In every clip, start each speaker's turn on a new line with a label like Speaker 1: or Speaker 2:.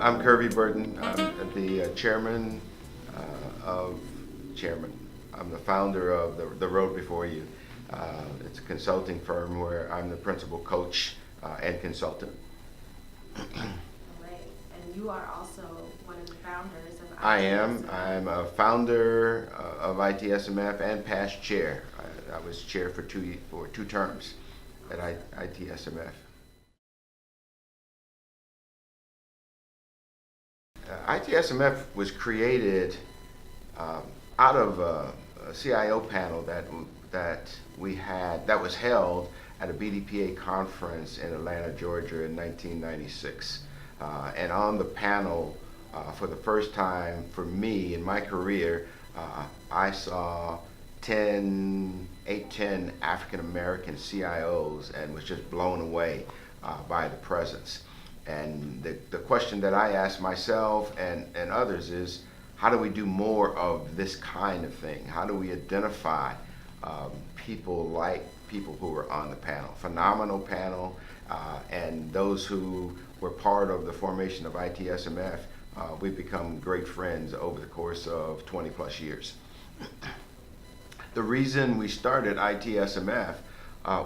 Speaker 1: I'm CurVie Burton. I'm the chairman of Chairman. I'm the founder of the Road Before You. It's a consulting firm where I'm the principal coach and consultant.
Speaker 2: All right. And you are also one of the founders of ITSMF.
Speaker 1: I am. I'm a founder of ITSMF and past chair. I was chair for two terms at ITSMF. ITSMF was created out of a CIO panel that we had that was held at a BDPA conference in Atlanta, Georgia in 1996. And on the panel, for the first time for me in my career, I saw 10 African American CIOs and was just blown away by the presence. And the question that I ask myself and others is, how do we do more of this kind of thing? How do we identify people like people who were on the panel? Phenomenal panel, and those who were part of the formation of ITSMF, we've become great friends over the course of 20 plus years. The reason we started ITSMF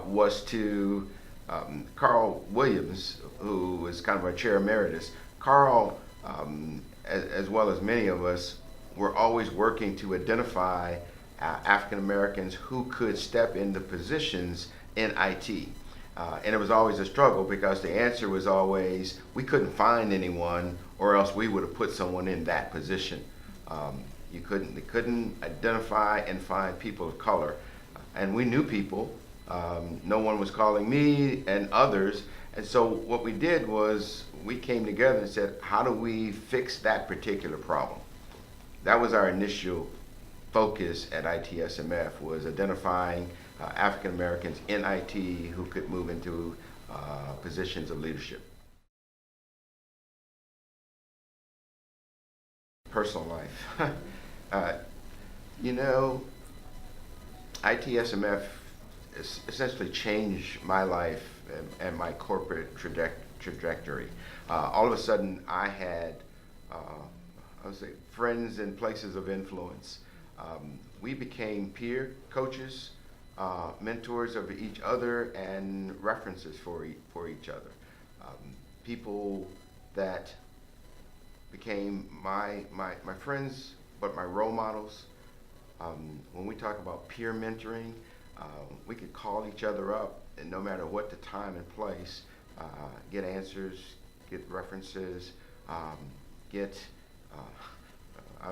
Speaker 1: was to Carl Williams, who was kind of our chair emeritus. Carl, as well as many of us, were always working to identify African Americans who could step into positions in IT. And it was always a struggle because the answer was always, we couldn't find anyone, or else we would have put someone in that position. They couldn't identify and find people of color. And we knew people. No one was calling me and others. And so what we did was we came together and said, how do we fix that particular problem? That was our initial focus at ITSMF, was identifying African Americans in IT who could move into positions of leadership. Personal life. You know, ITSMF essentially changed my life and my corporate trajectory. All of a sudden, I had, I would say, friends in places of influence. We became peer coaches, mentors of each other, and references for each other. People that became my friends, but my role models. When we talk about peer mentoring, we could call each other up, and no matter what the time and place, get answers, get references, I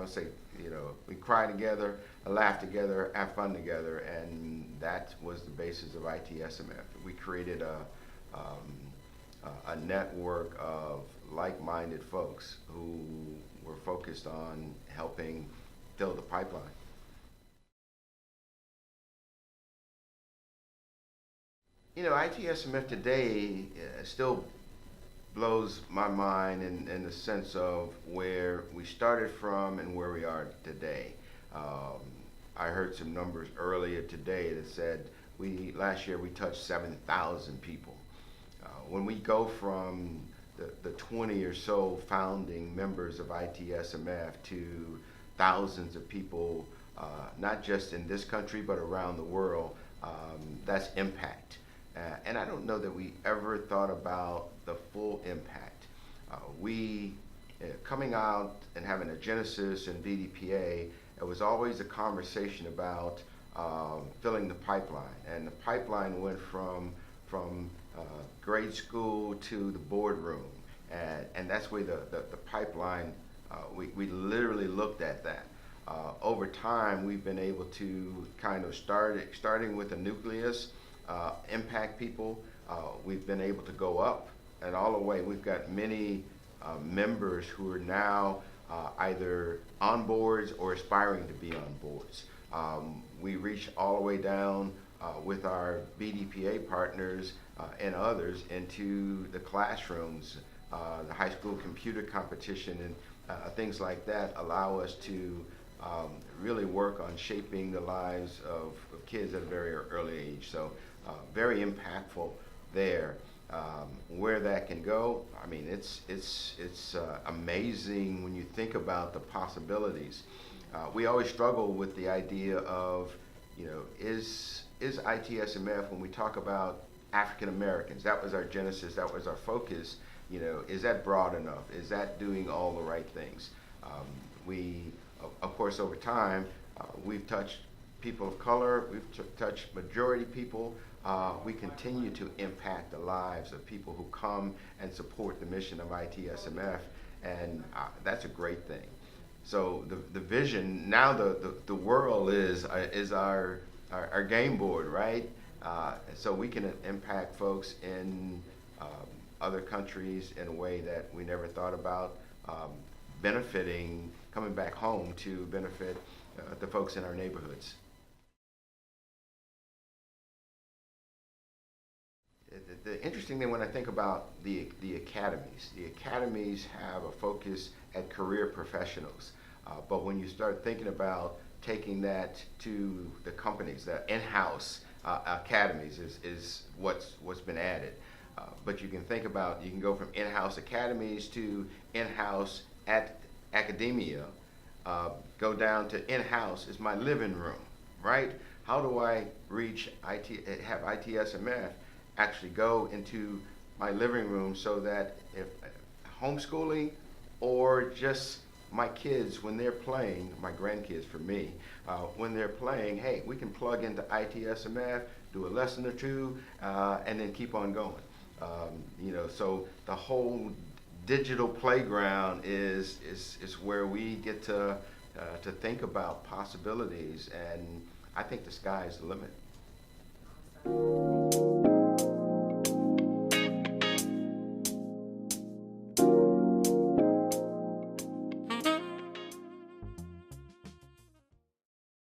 Speaker 1: would say, we cry together, laugh together, have fun together, and that was the basis of ITSMF. We created a network of like-minded folks who were focused on helping fill the pipeline. ITSMF today still blows my mind in the sense of where we started from and where we are today. I heard some numbers earlier today that said last year we touched 7,000 people. When we go from the 20 or so founding members of ITSMF to thousands of people, not just in this country but around the world, that's impact. And I don't know that we ever thought about the full impact. Coming out and having a genesis in BDPA, it was always a conversation about filling the pipeline. And the pipeline went from grade school to the boardroom. And that's where the pipeline, we literally looked at that. Over time, we've been able to kind of starting with a nucleus, impact people. We've been able to go up and all the way. We've got many members who are now either on boards or aspiring to be on boards. We reach all the way down with our BDPA partners and others into the classrooms. The high school computer competition and things like that allow us to really work on shaping the lives of kids at a very early age. So very impactful there. where that can go, I mean, it's amazing when you think about the possibilities. We always struggle with the idea of, you know, is ITSMF, when we talk about African Americans, that was our genesis, that was our focus, you know, is that broad enough? Is that doing all the right things? Of course, over time, we've touched people of color, we've touched majority people. We continue to impact the lives of people who come and support the mission of ITSMF, and that's a great thing. So the vision, now the world is our game board, right? So we can impact folks in other countries in a way that we never thought about, benefiting, coming back home to benefit the folks in our neighborhoods. The interesting thing when I think about the academies have a focus at career professionals. But when you start thinking about taking that to the companies, the in-house academies is what's been added. But you can think about, you can go from in-house academies to in-house at academia, go down to in-house is my living room, right? How do I reach have ITSMF actually go into my living room so that if homeschooling or just my kids, when they're playing, my grandkids for me, when they're playing, hey, we can plug into ITSMF, do a lesson or two, and then keep on going. You know, so the whole digital playground is where we get to think about possibilities, and I think the sky is the limit.